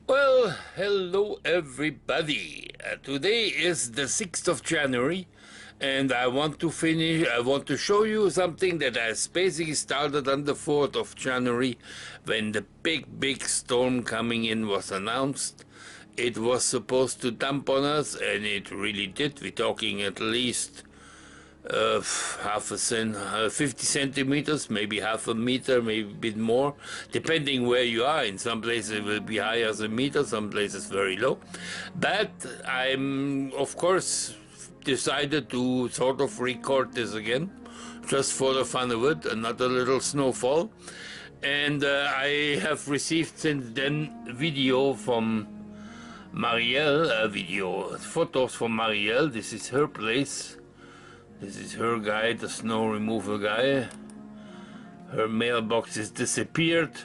Well, hello everybody. Today is the 6th of January and I want to show you something that has basically started on the 4th of January when the big storm coming in was announced. It was supposed to dump on us and it really did. We're talking at least 50 centimeters, maybe half a meter, maybe a bit more, depending where you are. In some places it will be high as a meter, some places very low. But I'm, of course, decided to sort of record this again, just for the fun of it, another little snowfall. And I have received since then video from Marielle, photos from Marielle. This is her place. This is her guy, the snow removal guy. Her mailbox is disappeared.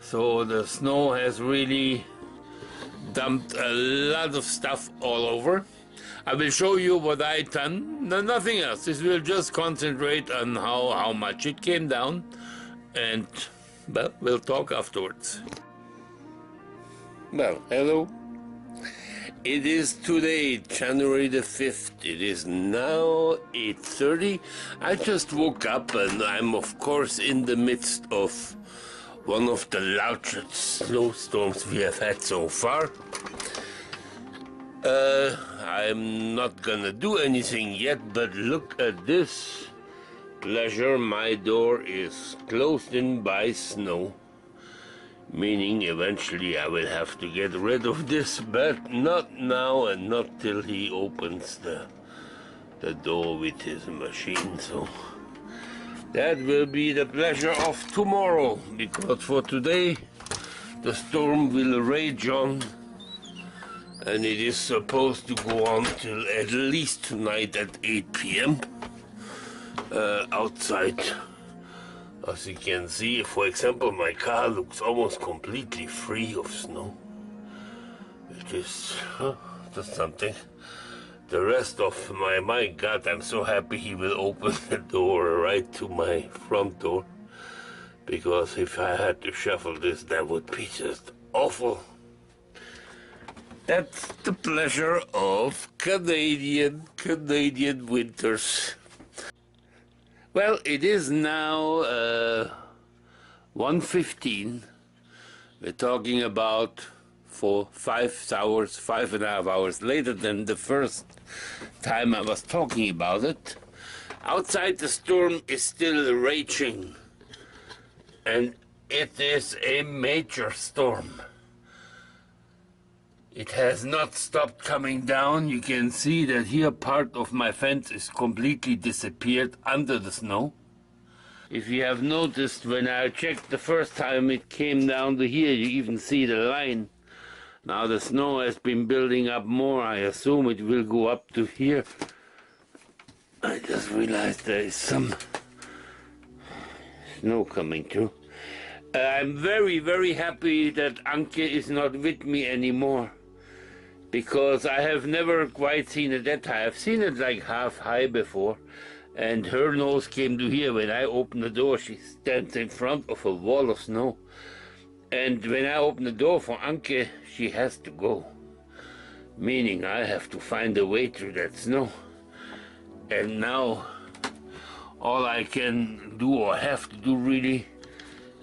So the snow has really dumped a lot of stuff all over. I will show you what I done. No, nothing else. This will just concentrate on how much it came down. And, well, we'll talk afterwards. Well, hello. It is today, January the 5th. It is now 8:30. I just woke up and I'm of course in the midst of one of the largest snowstorms we have had so far. I'm not gonna do anything yet, but look at this pleasure. My door is closed in by snow. Meaning eventually I will have to get rid of this, but not now and not till he opens the door with his machine. So that will be the pleasure of tomorrow, because for today the storm will rage on and it is supposed to go on till at least tonight at 8 p.m. Outside. As you can see, for example, my car looks almost completely free of snow, which is just something. The rest of my God, I'm so happy he will open the door right to my front door, because if I had to shuffle this, that would be just awful. That's the pleasure of Canadian winters. Well, it is now 1:15. We're talking about 5.5 hours later than the first time I was talking about it. Outside, the storm is still raging, and it is a major storm. It has not stopped coming down. You can see that here part of my fence is completely disappeared under the snow. If you have noticed, when I checked the first time it came down to here, you even see the line. Now the snow has been building up more. I assume it will go up to here. I just realized there is some snow coming too. I'm very happy that Anke is not with me anymore, because I have never quite seen it that high. I've seen it like half high before, and her nose came to here. When I open the door, she stands in front of a wall of snow. And when I open the door for Anke, she has to go. Meaning I have to find a way through that snow. And now, all I can do, or have to do really,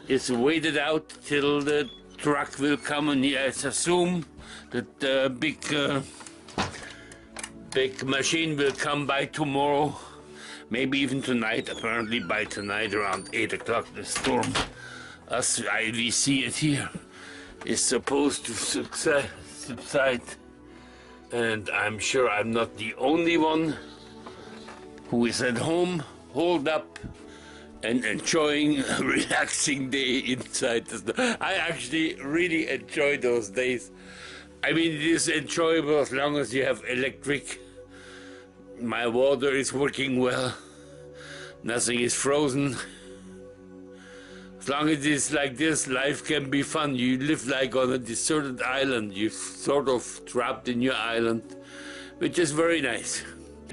is wait it out till the truck will come, and I assume that the big machine will come by tomorrow, maybe even tonight. Apparently by tonight around 8 o'clock the storm, as we see it here, is supposed to subside. And I'm sure I'm not the only one who is at home, holed up, and enjoying a relaxing day inside the snow. I actually really enjoy those days. I mean, it is enjoyable as long as you have electric. My water is working well. Nothing is frozen. As long as it is like this, life can be fun. You live like on a deserted island. You're sort of trapped in your island, which is very nice.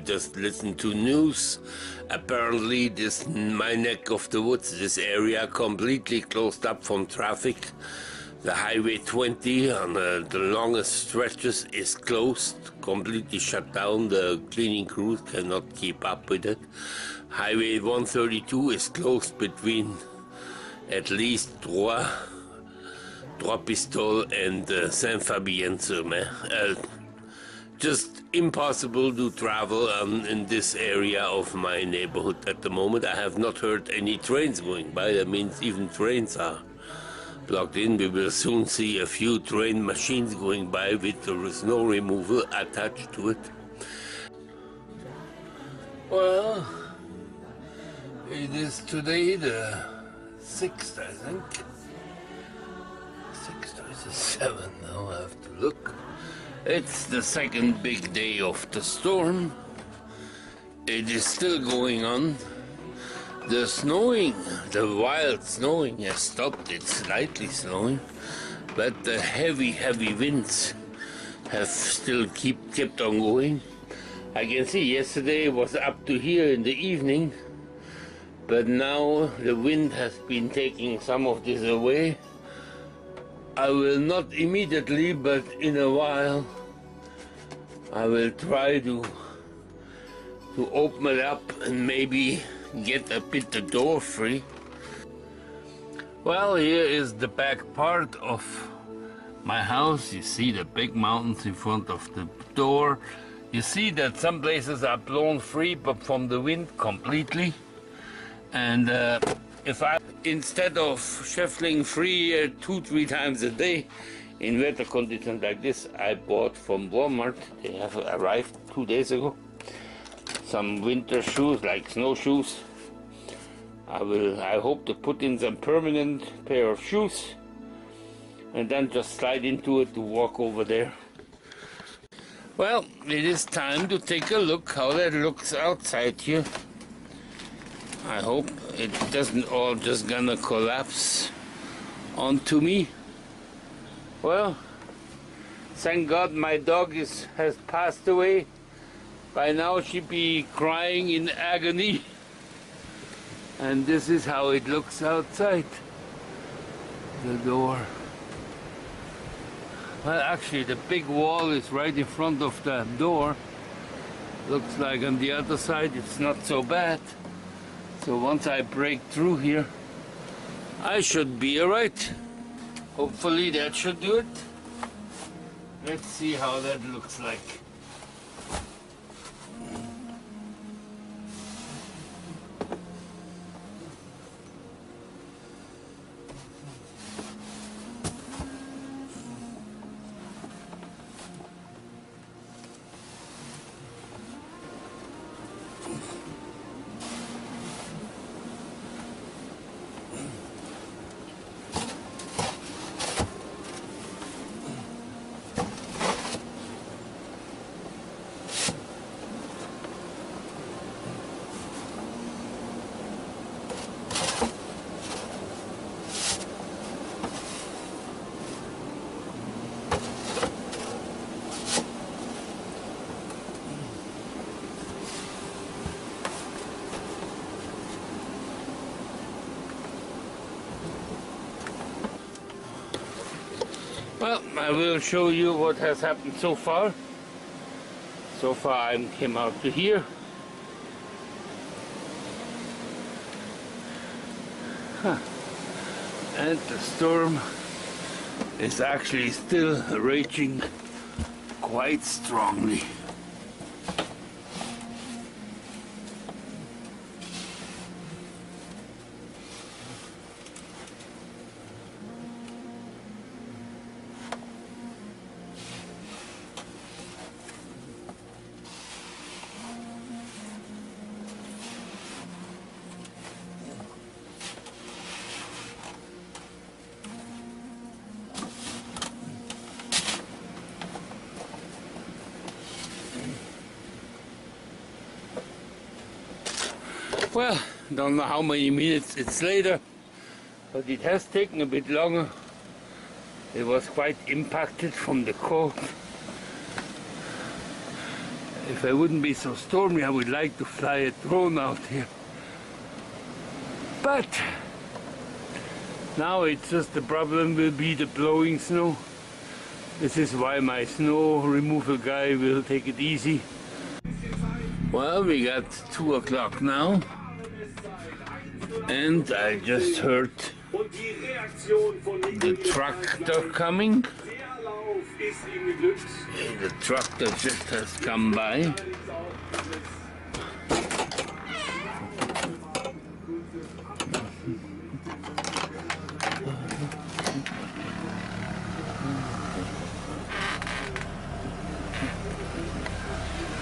Just listen to news. Apparently my neck of the woods, this area completely closed up from traffic. The Highway 20 on the longest stretches is closed, completely shut down. The cleaning crews cannot keep up with it. Highway 132 is closed between at least Trois Pistoles and Saint-Fabien-sur-Mer. Just impossible to travel in this area of my neighborhood at the moment. I have not heard any trains going by. That means even trains are plugged in. We will soon see a few train machines going by with the snow removal attached to it. Well, it is today the 6th, I think. 6th or the 7th, now I have to look. It's the second big day of the storm. It is still going on. The snowing, the wild snowing has stopped. It's slightly snowing, but the heavy winds have still kept on going. I can see yesterday it was up to here in the evening, but now the wind has been taking some of this away. I will not immediately, but in a while, I will try to open it up and maybe get a bit the door free. Well, here is the back part of my house. You see the big mountains in front of the door. You see that some places are blown free, but from the wind completely. And if I, instead of shuffling free 2-3 times a day in weather conditions like this, I bought from Walmart, they have arrived 2 days ago, some winter shoes like snowshoes. I hope to put in some permanent pair of shoes and then just slide into it to walk over there. Well, it is time to take a look how that looks outside here. I hope it doesn't all just gonna collapse onto me. Well, thank God my dog has passed away. By now she'd be crying in agony. And this is how it looks outside the door. Well, actually the big wall is right in front of the door. Looks like on the other side it's not so bad. So once I break through here, I should be alright. Hopefully that should do it. Let's see how that looks like. Well, I will show you what has happened so far. So far I came out to here. And the storm is actually still raging quite strongly. Well, don't know how many minutes it's later, but it has taken a bit longer. It was quite impacted from the cold. If I wouldn't be so stormy, I would like to fly a drone out here. But Now it's just the problem will be the blowing snow. This is why my snow removal guy will take it easy. Well, we got 2 o'clock now, and I just heard the tractor coming. The tractor just has come by.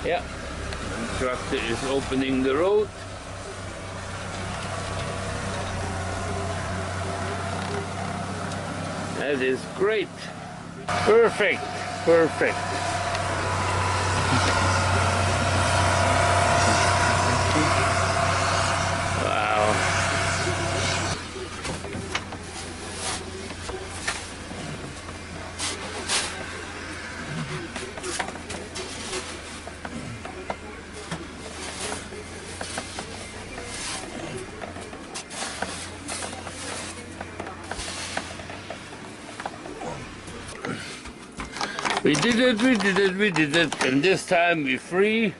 Yeah, the tractor is opening the road. That is great. Perfect, perfect. Wow. We did it, we did it, we did it, and this time we're free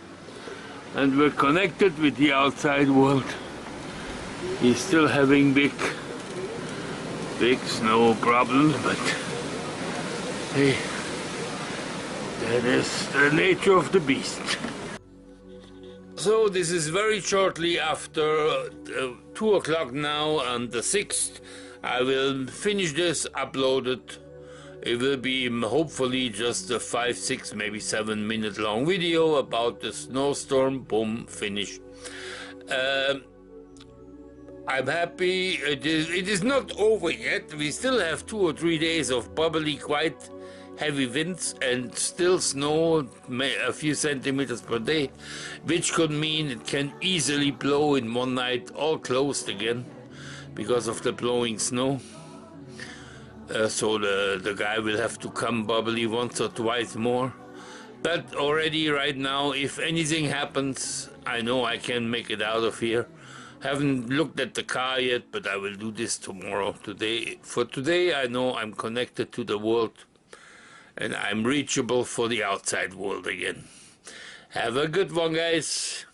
and we're connected with the outside world. He's still having big snow problems, but hey, that is the nature of the beast. So this is very shortly after 2 o'clock now on the 6th. I will finish this, upload it. It will be hopefully just a 5, 6, maybe 7 minute long video about the snowstorm. Boom, finished. I'm happy. It is not over yet. We still have 2 or 3 days of probably quite heavy winds and still snow, a few centimeters per day, which could mean it can easily blow in one night, all closed again because of the blowing snow. So the guy will have to come probably once or twice more. But already right now, if anything happens, I know I can make it out of here. Haven't looked at the car yet, but I will do this tomorrow. For today, I know I'm connected to the world and I'm reachable for the outside world again. Have a good one, guys.